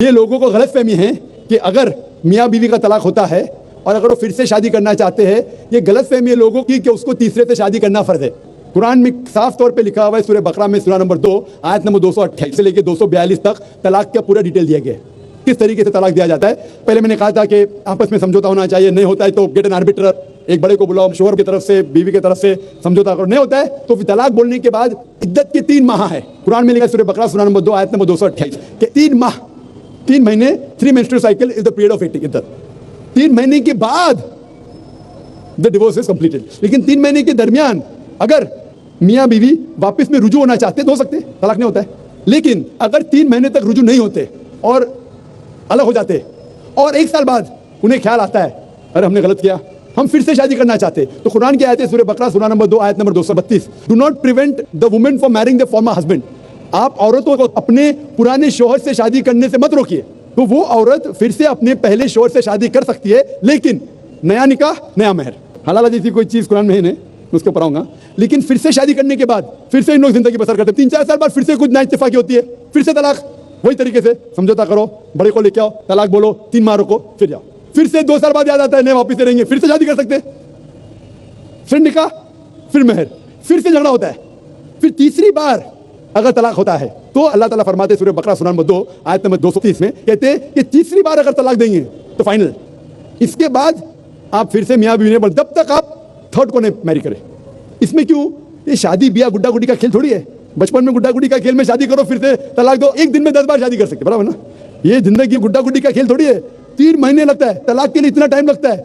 ये लोगों को गलतफहमी है कि अगर मियाँ बीवी का तलाक होता है और अगर वो फिर से शादी करना चाहते हैं, ये गलतफहमी है लोगों की कि उसको तीसरे से शादी करना फर्ज है। कुरान में साफ तौर पे लिखा हुआ है, सूरह बकरा में सूरा नंबर 2 आयत नंबर 228 से लेकर 242 तक तलाक का पूरा डिटेल दिया गया है, किस तरीके से तलाक दिया जाता है। पहले मैंने कहा था कि आपस में समझौता होना चाहिए, नहीं होता है तो गेट एन आर्बिटर, एक बड़े को बुलाओ, शोहर की तरफ से बीवी की तरफ से समझौता करो, नहीं होता है तो फिर तलाक बोलने के बाद इद्दत के 3 माह है। कुरान में लिखा है सूरह बकरा सूरा नंबर 2 आयत नंबर 228 के 3 माह, 3 महीने, 3 menstrual cycle is the period of इद्दत। 3 महीने के बाद द डिवोर्स इज कंप्लीटेड। लेकिन 3 महीने के दरमियान अगर मियाँ बीवी वापस में रुजू होना चाहते तो हो सकते, तलाक नहीं होता है। लेकिन अगर 3 महीने तक रुजू नहीं होते और अलग हो जाते और 1 साल बाद उन्हें ख्याल आता है अरे हमने गलत किया, हम फिर से शादी करना चाहते, तो कुरान की आयत है सूरह बकरा सूरा नंबर 2 आयत number 232, do not prevent the women from marrying the former husband. आप औरतों को अपने पुराने शोहर से शादी करने से मत रोकिए। तो वो औरत फिर से अपने पहले शोहर से शादी कर सकती है, लेकिन नया निकाह नया मेहर, हलाला जैसी कोई चीज कुरान में है नहीं, उसके ऊपर आऊंगा। लेकिन फिर से शादी करने के बाद फिर से इन लोग जिंदगी बसर करते, 3-4 साल बाद फिर से कुछ ना इत्तेफाकी होती है, फिर से तलाक। वही तरीके से समझौता करो, बड़े को लेके आओ, तलाक बोलो, 3 माह रुको, फिर जाओ, फिर से 2 साल बाद याद आता है नए वापिस से रहेंगे, फिर से शादी कर सकते, फिर निकाह, फिर मेहर, फिर से झगड़ा होता है, फिर तीसरी बार अगर तलाक होता है तो अल्लाह ताला फरमाते सूरह बकरा सूरा नंबर 2 आयत नंबर 230 में कहते हैं कि तीसरी बार अगर तलाक देंगे तो फाइनल। इसके बाद आप फिर से मियाँ बीवी ने, जब तक आप थर्ड को नहीं मैरी करें। इसमें क्यों? ये शादी ब्याह गुड्डा गुड्डी का खेल थोड़ी है। बचपन में गुड्डा गुड्डी का खेल में शादी करो फिर से तलाक दो, एक दिन में 10 बार शादी कर सकते, बराबर ना? ये जिंदगी गुड्डा गुड्डी का खेल थोड़ी है। 3 महीने लगता है तलाक के लिए, इतना टाइम लगता है।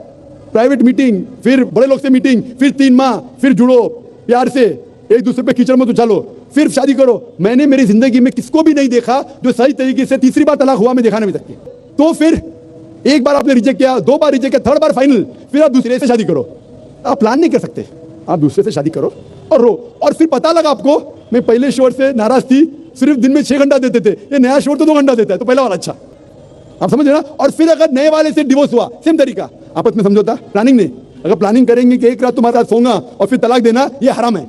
प्राइवेट मीटिंग, फिर बड़े लोग से मीटिंग, फिर 3 माह, फिर जुड़ो प्यार से, एक दूसरे पे कीचड़ मत उछालो, फिर शादी करो। मैंने मेरी जिंदगी में किसको भी नहीं देखा जो सही तरीके से तीसरी बार तलाक हुआ, मैं देखा नहीं अभी तक। तो फिर एक बार आपने रिजेक्ट किया, 2 बार रिजेक्ट किया, 3rd बार फाइनल, फिर आप दूसरे से शादी करो। आप प्लान नहीं कर सकते, आप दूसरे से शादी करो और रो। और फिर पता लगा आपको मैं पहले शोहर से नाराज थी, सिर्फ दिन में 6 घंटा देते थे, ये नया शोहर तो 2 घंटा देता है, तो पहला वाला अच्छा। आप समझ रहे ना? और फिर अगर नए वाले से डिवोर्स हुआ, सेम तरीका, आपस में समझौता, प्लानिंग नहीं। अगर प्लानिंग करेंगे कि एक रात तुम्हारे साथ सोऊंगा और फिर तलाक देना, ये हराम है।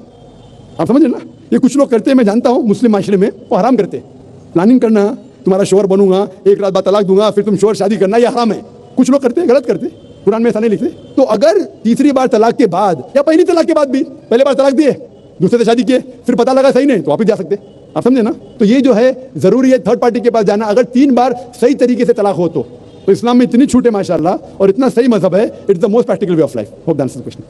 आप समझ रहे ना? ये कुछ लोग करते हैं, मैं जानता हूँ मुस्लिम माशरे में, वो हराम करते हैं। प्लानिंग करना, तुम्हारा शोहर बनूंगा, एक रात बाद तलाक दूंगा, फिर तुम शोहर शादी करना, ये हराम है। कुछ लोग करते हैं, गलत करते हैं, कुरान में ऐसा नहीं लिखते। तो अगर तीसरी बार तलाक के बाद या पहली तलाक के बाद भी, पहले बार तलाक दिए, दूसरे से शादी किए, फिर पता लगा सही नहीं, तो वापस जा सकते। आप समझे ना? तो ये जो है जरूरी है थर्ड पार्टी के पास जाना। अगर 3 बार सही तरीके से तलाक हो तो इस्लाम में इतनी छूट है माशाल्लाह, और इतना सही मजहब है, it's the most practical way of life. Hope that's the question.